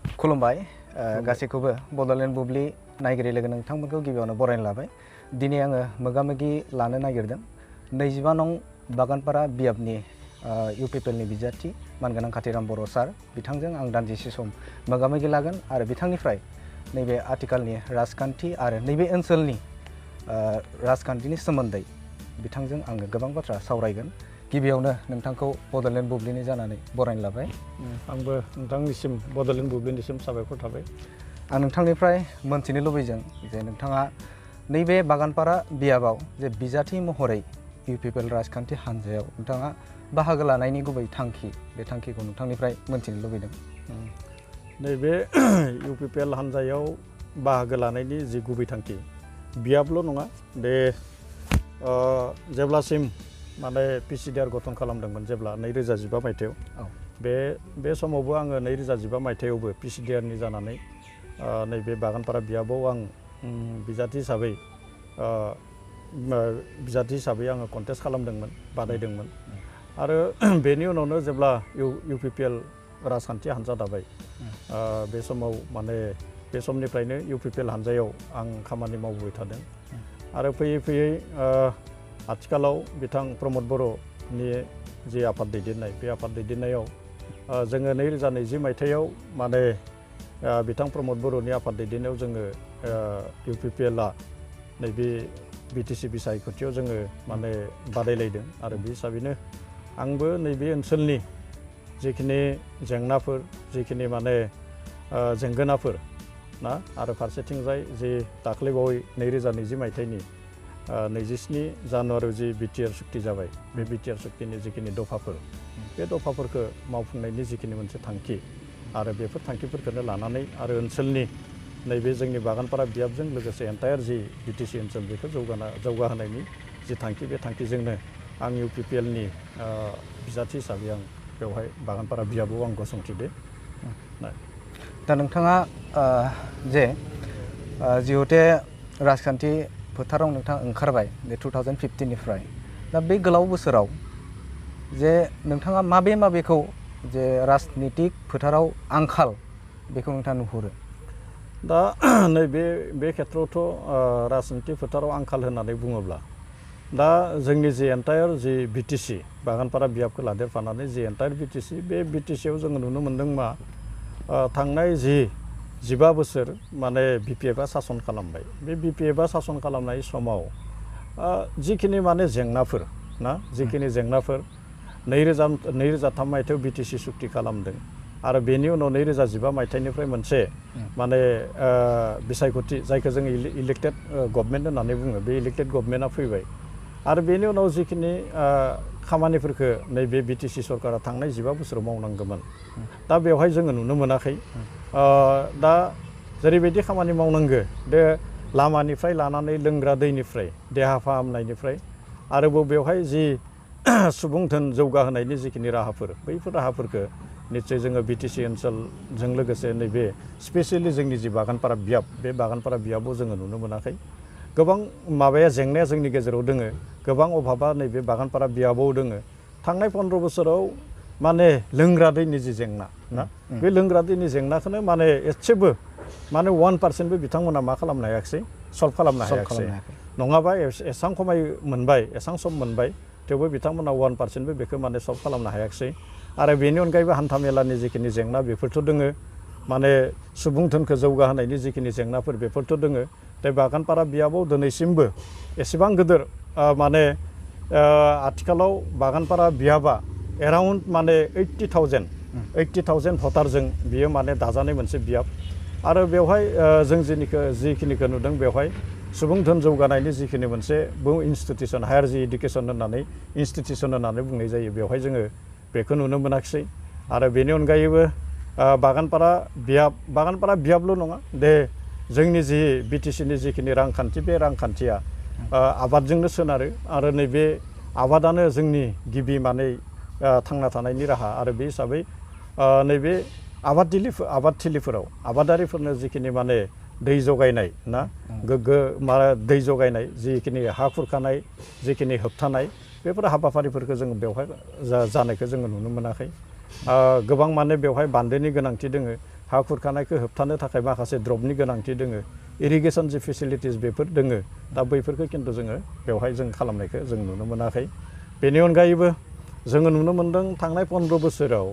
खुलुमबाय गासैखौबो बड'लेण्ड बुब्लि नायगिरि लोगो नोंथांमोनखौ गिबियावनो बरायनो लाबाय। दिनै आङो मोगामोगि लानो नागिरदों 25 नं बागानपारा बियाबनि इउपिपिएलनि बिजाथि मानगोनां कातिराम बर' सार बिथांजों आं दान्दिसे सम मोगामोगि लागोन आरो बिथांनिफ्राय नैबे आथिखालनि राजखान्थि आरो नैबे ओनसोलनि राजखान्थिनि सोमोन्दै बिथांजों आङो गोबां बाथ्रा सावरायगोन। गिबियावनो नोंथांखौ बड'लेण्ड बुब्लिनि जानानै बरायनो लाबाय। आंबो नोंथांनिसिम बड'लेण्ड बुब्लिनिसिम साबायखर थाबाय। आं नोंथांनिफ्राय मोनथिनो लुबैदों जे नोंथाङा नैबे बागानपारा बियाबाव जे बिजाथि महरै इउपिपिएल राजखान्थि हान्जायाव नोंथाङा बाहागो लानायनि गुबै थांखि बे थांखिखौ नोंथांनिफ्राय मोनथिनो लुबैदों। नैबे इउपिपिएल हान्जायाव बाहागो लानायनि जि गुबै थांखि बियाबल' नङा, बे जेब्लासिम माने पिसिडिआर गठन खालामदोंमोन जेब्ला 2015 मायथाइयाव बे समावबो आङो 2015 मायथाइयावबो पिसिडिआरनि जानानै नैबे बागानपारा बियाबाव आं बिजाथि हिसाबै आङो कन्टेस्ट खालामदोंमोन, बादायदोंमोन। आरो बेनि उनावनो जेब्ला इउपिपिएल राजखान्थि हान्जा दाबाय, बे समाव माने बे समनिफ्रायनो इउपिपिएल हान्जायाव आं खामानि मावबोबाय थादों। आरो फैयै फैयै आथिखालाव बिथां प्रमद बर'नि जि आफाद दैदेननाय, बे आफाद दैदेननायाव जोङो 2020 मायथाइयाव माने बिथां प्रमद बर'नि आफाद दैदेननायाव जोङो इउपिपिएलआ नैबे बिटिसि बिसायख'थियाव जोङो माने बादायलायदों। आरो बे हिसाबैनो आंबो नैबे ओनसोलनि जिखिनि जेंनाफोर, जिखिनि माने जेंगोनाफोर ना, आरो फारसेथिंजाय जे दाख्लैबावै 2020 मायथाइनि 27 जानुवारियाव जि बिटिआर सुक्ति जाबाय, बे बिटिआर सुक्तिनि जिखिनि दफाफोर, बे दफाफोरखौ मावफुंनायनि जिखिनि मोनसे थांखि, आरो बेफोर थांखिफोरखौनो लानानै आरो ओनसोलनि नैबे जोंनि बागानपारा बियाबजों लोगोसे एन्टायार जि बिटिसि ओनसोल बेखौ जौगाहोनायनि जि थांखि, बे थांखिजोंनो आं इउपिपिएलनि बिजाथि हिसाबै आं बेवहाय बागानपारा बियाबाव आं गसंथिदो। दा नोंथाङा जे जिहुते राजखान्थि फोथाराव नोंथाङा ओंखारबाय बे 2015निफ्राय, दा बे गोलाव बोसोराव जे नोंथाङा माबेखौ जे राजनितिक फोथाराव आंखाल बेखौ नोंथाङा नुहुरो? दा बे खेथ्रआवथ' राजनितिक फोथाराव आंखाल होननानै बुङोब्ला दा जोंनि जि एन्टायार जि बिटिसि बागानपारा बियाबखौ लादेरफानानै जि एन्टायार बिटिसि, बे बिटिसियाव जोङो नुनो मोन्दों मा थांनाय 15 बोसोर माने बिपिएफआ सासन खालामबाय। बे बिपिएफआ सासन खालामनाय समाव जिखिनि माने जेंनाफोर ना, जिखिनि जेंनाफोर 2003 मायथाइयाव बिटिसि सुक्ति खालामदों, आरो बेनि उनाव 2015 मायथाइनिफ्राय मोनसे माने बिसायख'थि जायखौ जों इलेक्टेड गभर्नमेन्ट होननानै बुङो, बे इलेक्टेड गभर्नमेन्टआ फैबाय। आरो बेनि उनाव जिखिनि खामानिफोरखौ नैबे बिटिसि सरकारा थांनाय 15 बोसोराव मावनांगौमोन, दा बेवहाय जोङो नुनो मोनाखै। दा जेरैबायदि खामानि मावनांगौ, बे लामानिफ्राय लानानै लोंग्रा दैनिफ्राय देहा फाहामनायनिफ्राय आरोबाव बेवहाय जि सुबुं धोन जौगाहोनायनि जिखिनि राहाफोर, बैफोर राहाफोरखौ निश्चय जोङो बिटिसि ओनसोलजों लोगोसे नैबे स्पेसियेलि जोंनि जि बागानपारा बियाब, बे बागानपारा बियाबाव जोङो नुनो मोनाखै। गोबां जेंनाया जोंनि गेजेराव दोङो, गोबां अभाबा नैबे बागानपारा बियाबाव दोङो। थांनाय 15 बोसोराव माने लोंग्रा दैनि जि जेंना ना, बे लोंग्रा दैनि जेंनाखौनो माने एसेबो माने 1%बो बिथांमोना मा खालामनो हायाखिसै, सल्भ खालामनो हायाखिसै। नङाबा एसां खमाय मोनबाय, एसां सम मोनबाय, थेवबो बिथांमोना 1%बो बेखौ माने सल्भ खालामनो हायाखिसै। आरो बेनि अनगायैबो हान्थामेलानि जिखिनि जेंना बेफोरथ' दोङो, माने सुबुं धोनखौ जौगाहोनायनि जिखिनि जेंनाफोर बेफोरथ' दोङो। दा बागानपारा बियाबाव दिनैसिमबो एसेबां गिदिर माने आथिखालाव बागानपारा बियाबा एराउन्ड माने 80,000 भटारजों बियो माने दाजानाय मोनसे बियाब। आरो बेवहाय जों जिखिनिखौ नुदों, बेवहाय सुबुं धोन जौगानायनि जिखिनि मोनसे इनस्टिटिउसन, हायार जि इडुकेसन होननानै इनस्टिटिउसन होननानै बुंनाय जायो, बेवहाय जोङो बेखौ नुनो मोनाखिसै। आरो बेनि अनगायैबो बागानपारा बियाबल' नङा, दे जोंनि जि बिटिसिनि जिखिनि रांखान्थि, बे रांखान्थिया आबादजोंनो सोनारो। आरो नैबे आबादानो जोंनि गिबि माने थांना थानायनि राहा। आरो बे हिसाबै नैबे आबादथिलिफोराव आबादारिफोरनो जिखिनि माने दै जगायनाय ना, गोग्गो दै जगायनाय, जिखिनि हा खुरखानाय, जिखिनि होबथानाय, बेफोर हाबाफारिफोरखौ जों बेवहाय जानायखौ जोङो नुनो मोनाखै। गोबां माने बेवहाय बान्दोनि गोनांथि दोङो, हा खुरखानायखौ होबथानो थाखाय माखासे ड्रपनि गोनांथि दोङो इरिगेसन जि फेसिलिटिस बेफोर दोङो दा बैफोरखौ खिन्थु जोङो बेवहाय जों खालामनायखौ जों नुनो मोनाखै बेनि अनगायैबो जोङो नुनो मोन्दों थांनाय 15 बोसोराव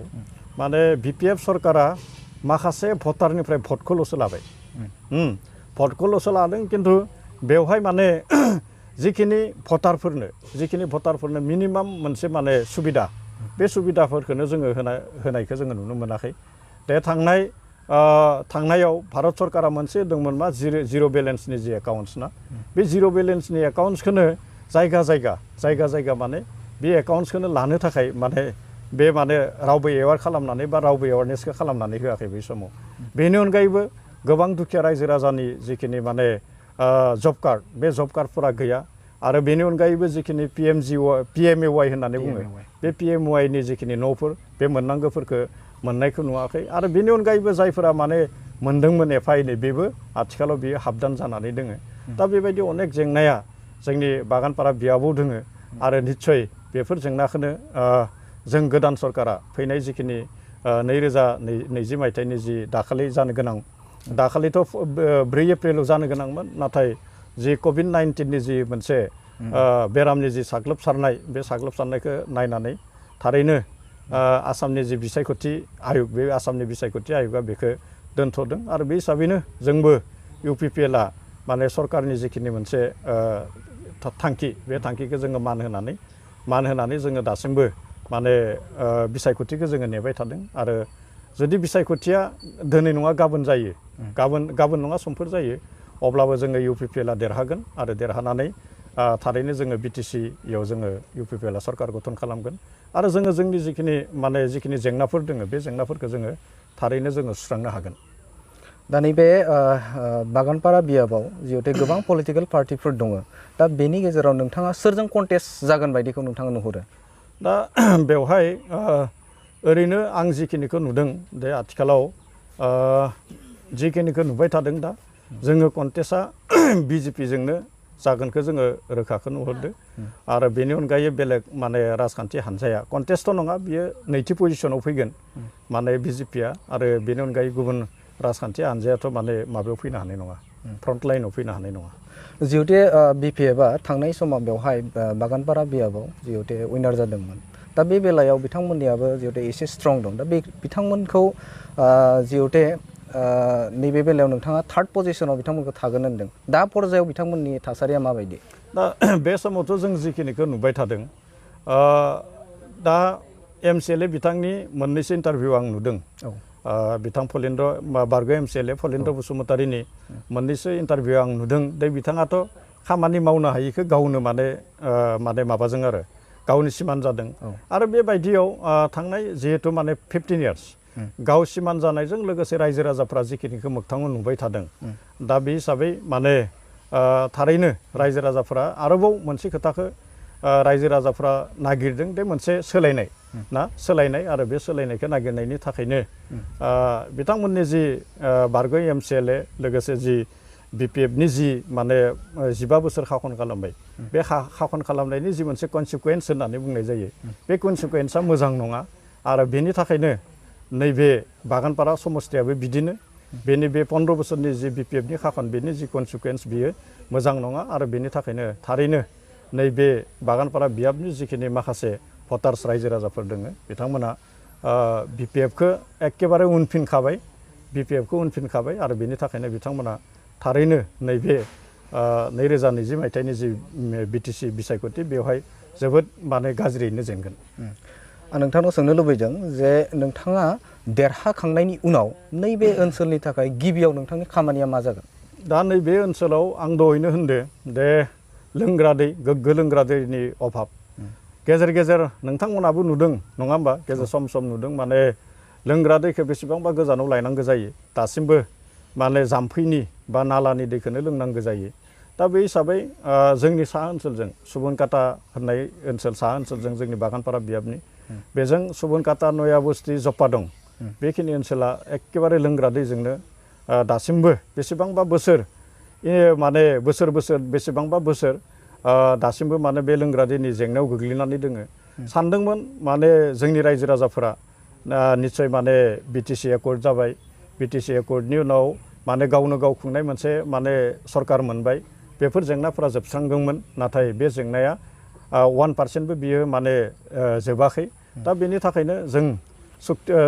माने BPF सरकारा माखासे भटारनिफ्राय भटखौल'सो लाबाय भटखौल'सो लादों खिन्थु बेवहाय माने जिखिनि भटारफोरनो मिनिमाम मोनसे माने सुबिदा बे सुबिदाफोरखौनो जोङो होनायखौ जोङो नुनो मोनाखै दे थांनायाव भारत सरकारा मोनसे दंमोन मा जिर' बेलेन्सनि जि एकाउन्ट्स ना बे जिर' बेलेन्सनि एकाउन्ट्सखौनो जायगा जायगा माने बे एकाउन्ट्सखौनो लानो थाखाय माने बे माने रावबो एवार खालामनानै बा रावबो एवारनेसखौ खालामनानै होआखै बै समाव बेनि अनगायैबो गोबां दुखिया रायजो राजानि जिखिनि माने जब कार्ड बे जब कार्डफोरा गैया आरो बेनि अनगायैबो जिखिनि PMAY होननानै बुङो बे PMAY नि जिखिनि न'फोर बे मोननांगौफोरखौ मोननायखौ नुवाखै आरो बेनि अनगायैबो जायफोरा माने मोनदोंमोन एफा एनै बेबो आथिखालाव बियो हाबदान जानानै दोङो दा बेबायदि अनेक जेंनाया जोंनि बागानपारा बियाबाव दोङो आरो निस्सय बेफोर जेंनाखौनो जों गोदान सरकारा फैनाय जिखिनि 2020 मायथाइनि जि दाखालि जानो गोनां दाखालिथ' 4 एप्रिलाव जानो गोनांमोन नाथाय जि COVID-19 नि जि मोनसे बेरामनि जि साग्लोबसारनाय बे साग्लोबसारनायखौ नायनानै थारैनो आसामनि जि बिसायख'थि आयोग बे आसामनि बिसायख'थि आय'गा बेखौ दोनथ'दों आरो बे हिसाबैनो जोंबो UPPLआ माने सरकारनि जिखिनि मोनसे थांखि बे थांखिखौ जोङो मान होनानै जोङो दासिमबो माने बिसायख'थिखौ जोङो नेबाय थादों आरो जुदि बिसायख'थिया दिनै नङा गाबोन जायो गाबोन नङा समफोर जायो अब्लाबो जोङो UPPLआ देरहागोन आरो देरहानानै थारैनो जोङो BTCयाव जोङो UPPLआ सरकार गठन खालामगोन आरो जोङो जोंनि जिखिनि जेंनाफोर दङ बे जेंनाफोरखौ जोङो थारैनो जोङो सुस्रांनो हागोन दा नैबे बागानपारा बियाबाव जिहेतु गोबां पलिटिकेल पार्टिफोर दङ दा बेनि गेजेराव नोंथाङा सोरजों कन्टेस्ट जागोन बायदिखौ नोंथाङा नुहुरो दा बेवहाय ओरैनो आं जिखिनिखौ नुदों दे आथिखालाव जिखिनिखौ नुबाय थादों दा जोङो कन्टेस्टआ BJPजोंनो जागोनखौ जोङो रोखाखौ नुहुरदो आरो बेनि अनगायै बेलेग माने राजखान्थि हान्जाया कन्टेस्टथ' नङा बियो नैथि पजिशनाव फैगोन माने BJPआ आरो बेनि अनगायै गुबुन राजखान्थि हान्जायाथ' माने माबायाव फैनो हानाय नङा फ्रन्ट लाइनाव फैनो हानाय नङा जिहेतु BPFआ थांनाय समाव बेवहाय बागानपारा बियाबाव जिहेतु उइनार जादोंमोन दा बे बेलायाव बिथांमोननियाबो जिहेतु एसे स्ट्रं दं दा बे बिथांमोनखौ जिहेतु नैबे बेलायाव नोंथाङा थार्ड पजिशनाव बिथांमोनखौ थागोन होनदों दा पर्यायाव बिथांमोननि थासारिया माबायदि दा बे समावथ' जों जिखिनिखौ नुबाय थादों दा MCLA बिथांनि मोननैसो इन्टारभिउ आं नुदों बिथां बारग' MCLA फलिन्द्र बसुमतारीनि मोननैसो इन्टारभिउ आं नुदों दा बिथाङाथ' खामानि मावनो हायिखौ गावनो माने माबाजों आरो गावनि सिमान जादों आरो बेबायदियाव थांनाय जिहेतु माने 15 इयार्स गाव सिमान जानायजों लोगोसे रायजो राजाफ्रा जिखिनिखौ मोगथाङाव नुबाय थादों दा बे हिसाबै माने थारैनो रायजो राजाफ्रा आरोबाव मोनसे खोथाखौ रायजो राजाफ्रा नागिरदों बे मोनसे सोलायनाय आरो बे सोलायनायखौ नागिरनायनि थाखायनो बिथांमोननि जि बारग' MCLA लोगोसे जि BPFनि जि माने 15 बोसोर खाखन खालामबाय बे खाखन खालामनायनि जि मोनसे कनसिकुवेन्स होननानै बुंनाय जायो बे कनसिकुवेन्सआ मोजां नङा आरो बेनि थाखायनो नैबे बागानपारा समस्थियाबो बिदिनो बेनि बे 15 बोसोरनि जि BPFनि खाखन बेनि जि कनसिकुवेन्स बियो मोजां नङा आरो बेनि थाखायनो थारैनो नैबे बागानपारा बियाबनि जिखिनि माखासे भटार्स रायजो राजाफोर दङ बिथांमोना BPFखौ एखेबारे उनफिनखाबाय आरो बेनि थाखायनो बिथांमोना थारैनो नैबे 2020 मायथाइनि जि BTC बिसायख'थि बेवहाय जोबोद माने गाज्रियैनो जेनगोन आं नोंथांनाव सोंनो लुबैदों जे नोंथाङा देरहाखांनायनि उनाव नैबे ओनसोलनि थाखाय गिबियाव नोंथांनि खामानिया मा जागोन दा नैबे ओनसोलाव आं दहायनो होनदो दे लोंग्रा दै गोग्गो लोंग्रा दैनि अभाब गेजेर गेजेर नोंथांमोनाबो नुदों नङा होमबा गेजेर सम नुदों माने लोंग्रा दैखौ बेसेबांबा गोजानाव लायनांगौ जायो दासिमबो माने जाम्फैनि बा नालानि दैखौनो लोंनांगौ जायो दा बे हिसाबै जोंनि साहा ओनसोलजों सुबनकाटा होननाय ओनसोल साहा ओनसोलजों जोंनि बागानपारा बियाबनि बेजों सुबनकाटा नयाबस्थि जप्पा दं बेखिनि ओनसोला एखेबारे लोंग्रा दैजोंनो दासिमबो बेसेबांबा बोसोर बेसेबांबा बोसोर दासिमबो माने बे लोंग्रा दैनि जेंनायाव गोग्लैनानै दोङो सानदोंमोन माने जोंनि रायजो राजाफोरा निस्सय माने BTC एकर्ड जाबाय बिटिसि एकर्डनि उनाव माने गावनो गाव खुंनाय मोनसे माने सरकार मोनबाय बेफोर जेंनाफोरा जोबस्रांदोंमोन नाथाय बे जेंनाया 1%बो बियो माने जोबाखै दा बेनि थाखायनो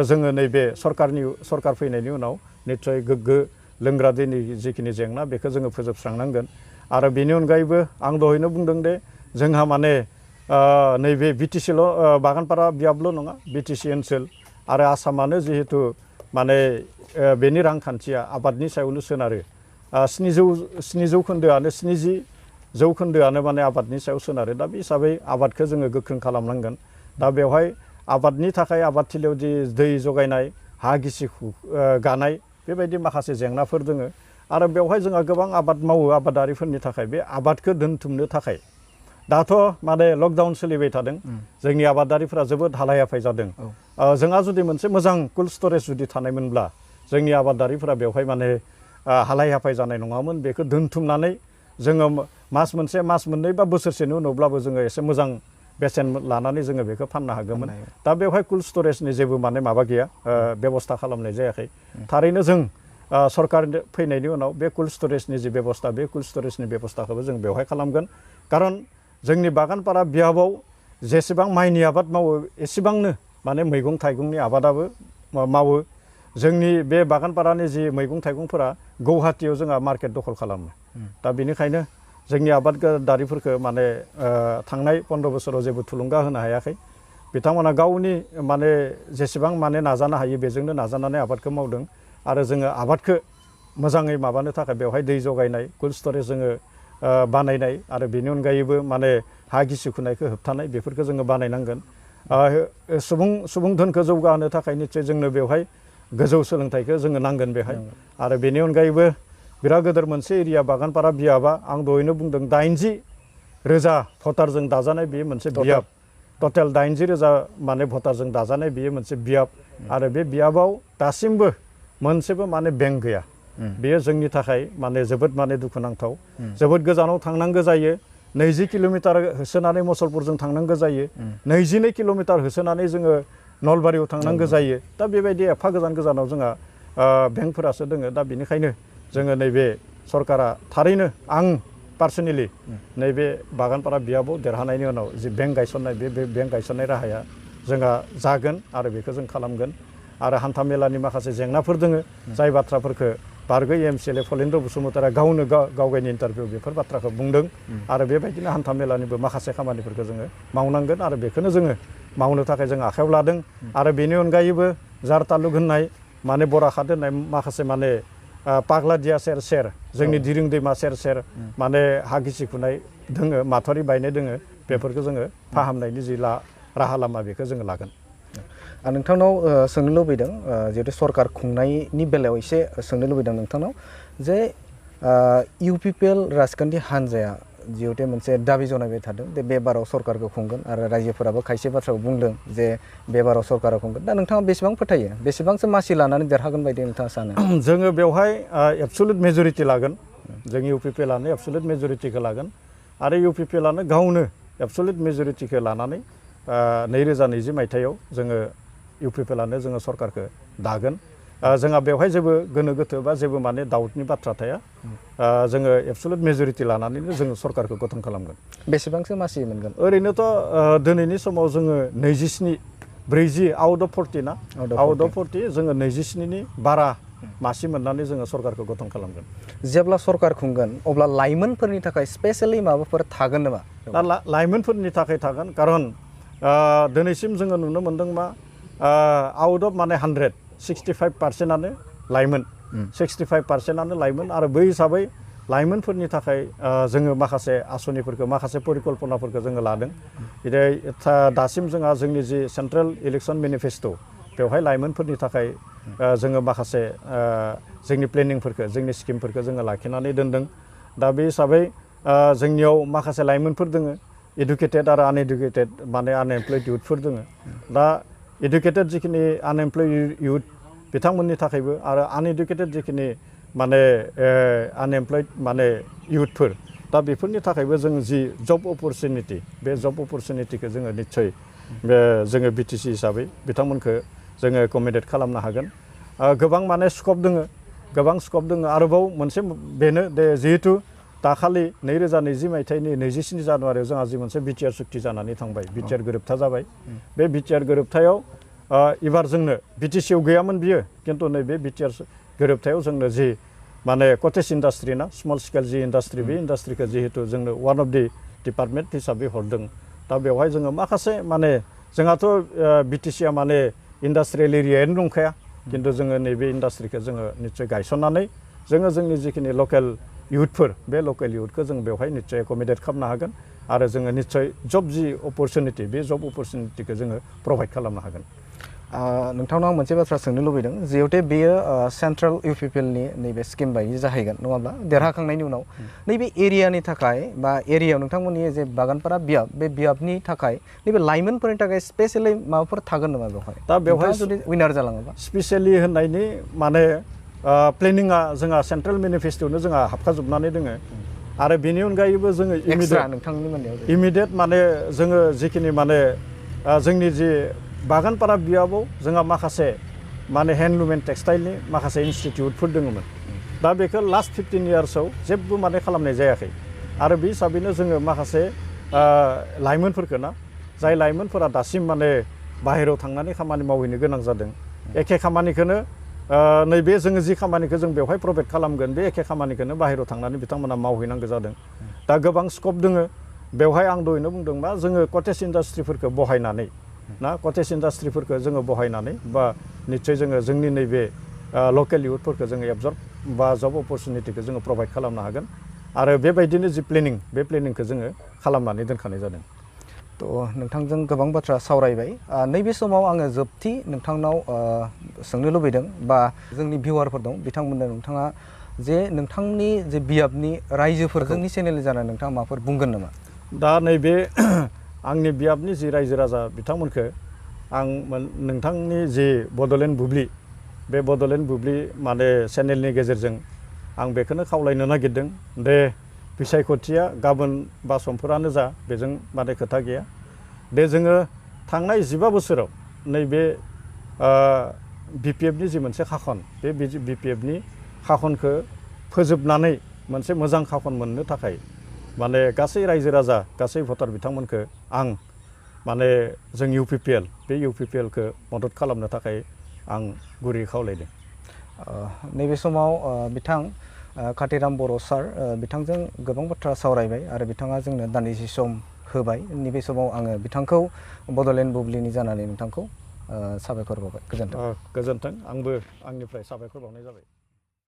जोङो नैबे सरकार फैनायनि उनाव निस्सय गोग्गो लोंग्रा दैनि जिखिनि जेंना बेखौ जोङो फोजोबस्रांनांगोन आरो बेनि अनगायैबो आं दहायनो बुंदों दे जोंहा माने नैबे बिटिसिल' बागानपारा बियाबल' नङा बिटिसि ओनसोल आरो आसामानो जिहेतु माने बेनि रांखान्थिया आबादनि सायावनो सोनारो 70 जौखोन्दोआनो माने आबादनि सायाव सोनारो दा बे हिसाबै आबादखौ जोङो गोख्रों खालामनांगोन दा बेवहाय आबादनि थाखाय आबादथिलियाव जि दै जगायनाय हा गिसि गानाय बेबायदि माखासे जेंनाफोर दोङो आरो बेवहाय जोंहा गोबां आबाद मावो आबादारिफोरनि थाखाय बे आबादखौ दोनथुमनो थाखाय दाथ' माने लकडाउन सोलिबाय थादों जोंनि आबादारिफोरा जोबोद हालाय हाफाय जादों जोंहा जुदि मोनसे मोजां कोल्ड स्टरेज जुदि थानायमोनब्ला जोंनि आबादारिफोरा बेवहाय माने हालाय हाफाय जानाय नङामोन बेखौ दोनथुमनानै जोङो मास मोनसे मास मोननै बा बोसोरसेनि उनावब्लाबो जोङो एसे मोजां बेसेन लानानै जोङो बेखौ फाननो हागौमोन दा बेवहाय कोल्ड स्टरेजनि जेबो माने माबा गैया बेबस्था खालामनाय जायाखै थारैनो जों सरकार फैनायनि उनाव बे कोल्ड स्टरेजनि जि बेबस्था बे कोल्ड स्टरेजनि बेबस्थाखौबो जों बेवहाय खालामगोन खारन जोंनि बागानपारा बियाबाव जेसेबां माइनि आबाद मावो एसेबांनो माने मैगं थाइगंनि आबादाबो मावो जोंनि बे बागानपारानि जि मैगं थाइगंफोरा गुवाहाटीयाव जोंहा मार्केट दखल खालामो दा बेनिखायनो जोंनि आबादारिफोरखौ माने थांनाय 15 बोसोराव जेबो थुलुंगा होनो हायाखै बिथांमोना गावनि माने जेसेबां माने नाजानो हायो बेजोंनो नाजानानै आबादखौ मावदों आरो जोङो आबादखौ मोजाङै माबानो थाखाय बेवहाय दै जगायनाय कोल्ड स्टरेज जोङो बानायनाय आरो बेनि अनगायैबो माने हा गिसि खुनायखौ होबथानाय बेफोरखौ जोङो बानायनांगोन सुबुं धोनखौ जौगाहोनो थाखाय निश्चय जोंनो बेवहाय गोजौ सोलोंथाइखौ जोङो नांगोन बेहाय आरो बेनि अनगायैबो बिराद गोदोर मोनसे एरिया बागानपारा बियाबा आं दहायनो बुंदों 80,000 भटारजों दाजानाय बेयो मोनसे बियाब टटेल 80,000 माने भटारजों दाजानाय बेयो मोनसे बियाब आरो बे बियाबाव दासिमबो मोनसेबो माने बेंक गैया बेयो जोंनि थाखाय माने जोबोद माने दुखुनांथाव जोबोद गोजानाव थांनांगौ जायो 20 किल'मिटार होसोनानै मसलपुरजों थांनांगौ जायो 22 किल'मिटार होसोनानै जोङो नलबारियाव थांनांगौ जायो दा बेबायदि एफा गोजानाव जोंहा बेंकफोरासो दोङो दा बेनिखायनो जोङो नैबे सरकारा थारैनो आं पार्सनेलि नैबे बागानपारा बियाबाव देरहानायनि उनाव जि बेंक गायसननाय बे बेंक गायसननाय राहाया जोंहा जागोन आरो बेखौ जों खालामगोन आरो हान्था मेलानि माखासे जेंनाफोर दोङो जाय बाथ्राफोरखौ बारगै एमसिएलए फलेन्द्र बसुमतारिया गावनो गावनि इन्टारभिउ बेफोर बाथ्राखौ बुंदों आरो बेबायदिनो हान्था मेलानिबो माखासे खामानिफोरखौ जोङो मावनांगोन आरो बेखौनो जोङो मावनो थाखाय जों आखायाव लादों आरो बेनि अनगायैबो जार तालुक होननाय माने बराखात होननाय माखासे माने पाग्लादिया सेर जोंनि दिरिं दैमा सेर माने हा गिसि खुनाय दोङो माथावरि बायनाय दोङो बेफोरखौ जोङो फाहामनायनि जि राहा लामा बेखौ जोङो लागोन आं नोंथांनाव सोंनो लुबैदों जिहेतु सरकार खुंनायनि बेलायाव एसे सोंनो लुबैदों नोंथांनाव जे इउपिपिएल राजखान्थि हान्जाया जिहेतु मोनसे दाबि जनायबाय थादों जे बे बाराव सरकारखौ खुंगोन आरो रायजोफोराबो खायसे बाथ्राखौ बुंदों जे बे बाराव सरकारा खुंगोन दा नोंथाङा बेसेबां फोथायो बेसेबांसो मासि लानानै देरहागोन बायदि नोंथाङा सानो जोङो बेवहाय एबसुलुट मेजरिटि लागोन जों इउपिपिएलआनो एबसुलुट मेजरिटिखौ लागोन आरो इउपिपिएलआनो गावनो एबसुलुट मेजरिटिखौ लानानै 2020 मायथाइयाव जोङो इउपिपिएलआनो जोङो सरकारखौ दागोन जोंहा बेवहाय जेबो गोनो गोथो बा जेबो माने दाउटनि बाथ्रा थाया जोङो एबसुलुट मेजरिटि लानानैनो जोङो सरकारखौ गठन खालामगोन बेसेबांसो मासि मोनगोन ओरैनोथ' दिनैनि समाव जोङो 40 आउट अफ 40 ना आउट अफ 40 जोङो 27नि बारा मासि मोननानै जोङो सरकारखौ गठन खालामगोन जेब्ला सरकार खुंगोन अब्ला लाइमोनफोरनि थाखाय स्पेशेलि माबाफोर थागोन नामा दा लाइमोनफोरनि थाखाय थागोन खारन दिनैसिम जोङो नुनो मोन्दों मा आउट अफ माने 165%आनो लाइमोन 65%आनो लाइमोन आरो बै हिसाबै लाइमोनफोरनि थाखाय जोङो माखासे आसनिफोरखौ माखासे परिकल्पनाफोरखौ जोङो लादों जेरै दासिम जोंहा जोंनि जि सेन्ट्रेल इलेक्सन मेनिफेस्ट' बेवहाय लाइमोनफोरनि थाखाय जोङो माखासे जोंनि प्लेनिंफोरखौ जोंनि स्किमफोरखौ जोङो लाखिनानै दोनदों दा बे हिसाबै जोंनियाव माखासे लाइमोनफोर दोङो इडुकेटेड आरो आनइडुकेटेड माने आनएमप्लयड इयुथफोर दोङो दा इडुकेटेड जिखिनि आनएमप्लयड इयुथ बिथांमोननि थाखायबो आरो आनइडुकेटेड जिखिनि माने आनएमप्लयड माने इयुथफोर दा बेफोरनि थाखायबो जों जि जब अपरचुनिटि बे जब अपरचुनिटिखौ जोङो निस्सय जोङो बिटिसि हिसाबै बिथांमोनखौ जोङो एकमडेट खालामनो हागोन गोबां माने स्कप दोङो गोबां स्कप दोङो आरोबाव मोनसे बेनो दे जिहेतु दाखालि 2020 मायथाइनि 27 जानुवारियाव जोंहा जि मोनसे बिटिआर सुक्ति जानानै थांबाय बिटिआर गोरोबथा जाबाय बे बिटिआर गोरोबथायाव एबार जोंनो बिटिसिआव गैयामोन बियो खिन्थु नैबे बिटिआर गोरोबथायाव जोंनो जि माने कटेज इन्डास्ट्रि ना स्मल स्केल जि इन्डास्ट्रि बे इन्डास्ट्रिखौ जिहेतु जोंनो वान अफ दि डिपार्टमेन्ट हिसाबै हरदों दा बेवहाय जोङो माखासे माने जोंहाथ' बिटिसिआ माने इन्डास्ट्रियेल एरियायानो दंखाया खिन्थु जोङो नैबे इन्डास्ट्रिखौ जोङो निस्सय गायसननानै जोङो जोंनि जिखिनि लकेल इउथफोर बे लकेल इउथखौ जों बेवहाय निस्सय एकमडेट खालामनो हागोन आरो जोङो निस्सय जब जि अपरचुनिटि बे जब अपरचुनिटिखौ जोङो प्रभाइड खालामनो हागोन नोंथांनाव मोनसे बाथ्रा सोंनो लुबैदों जिहेतु बेयो सेन्ट्रेल इउपिपिएलनि नैबे स्किम बायदि जाहैगोन नङाब्ला देरहाखांनायनि उनाव नैबे एरियानि थाखाय बा एरियायाव नोंथांमोननि जे बागानपारा बियाब बे बियाबनि थाखाय नैबे लाइमोनफोरनि थाखाय स्पेसियेलि माबाफोर थागोन नामा बेवहाय दा बेवहाय जुदि उइनार जालाङोबा स्पेसियेलि होननायनि माने प्लेनिंआ जोंहा सेन्ट्रेल मेनिफेस्ट'आवनो जोंहा हाबखाजोबनानै दोङो आरो बेनि अनगायैबो जोङो इमिडियेट माने जोङो जिखिनि माने जोंनि जि बागानपारा बियाबाव जोंहा माखासे माने हेन्डलुम एन्ड टेक्सटाइलनि माखासे इनस्टिटिउटफोर दङमोन दा बेखौ लास्ट 15 इयार्सआव जेबो माने खालामनाय जायाखै आरो बे हिसाबैनो जोङो माखासे लाइमोनफोरखौ ना जाय लाइमोनफोरा दासिम माने बाहेरायाव थांनानै खामानि मावहैनो गोनां जादों एखे खामानिखौनो नैबे जोङो जि खामानिखौ जों बेवहाय प्रभाइड खालामगोन बे एखे खामानिखौनो बाहेरायाव थांनानै बिथांमोना मावहैनांगौ जादों दा गोबां स्कप दोङो बेवहाय आं दहायनो बुंदोंबा जोङो कटेज इन्डास्ट्रिफोरखौ बहायनानै ना कटेज इन्डास्ट्रिफोरखौ जोङो बहायनानै बा निस्सय जोङो जोंनि नैबे लकेल इउथफोरखौ जोङो एबजर्ब बा जब अपरचुनिटिखौ जोङो प्रभाइड खालामनो हागोन आरो बेबायदिनो जि प्लेनिं बे प्लेनिंखौ जोङो खालामनानै दोनखानाय जादों थ' नोंथांजों गोबां बाथ्रा सावरायबाय नैबे समाव आङो जोबथि नोंथांनाव सोंनो लुबैदों बा जोंनि भिउवारफोर दं बिथांमोननो नोंथाङा जे नोंथांनि जे बियाबनि रायजोफोर जोंनि चेनेलनि जाना नोंथाङा माबाफोर बुंगोन नामा दा नैबे आंनि बियाबनि जि रायजो राजा बिथांमोनखौ आं नोंथांनि जि बड'लेण्ड बुब्लि बे बड'लेण्ड बुब्लि माने चेनेलनि गेजेरजों आं बेखौनो खावलायनो नागिरदों दे बिसायख'थिया गाबोन बा समफोरानो जा बेजों माने खोथा गैया दे जोङो थांनाय 15 बोसोराव नैबे बिपिएफनि जि मोनसे खाखन बे बिपिएफनि खाखनखौ फोजोबनानै मोनसे मोजां खाखन मोननो थाखाय माने गासै रायजो राजा गासै भटार बिथांमोनखौ आं माने जों इउपिपिएल बे इउपिपिएलखौ मदद खालामनो थाखाय आं गुरै खावलायदों नैबे समाव बिथां कातिराम बर' सार बिथांजों गोबां बाथ्रा सावरायबाय आरो बिथाङा जोंनो दान्दिसे सम होबाय नैबे समाव आङो बिथांखौ बड'लेण्ड बुब्लिनि जानानै नोंथांखौ साबायखर बावबाय गोजोन्थों गोजोन्थों आंबो आंनिफ्राय साबायखर बावनाय जाबाय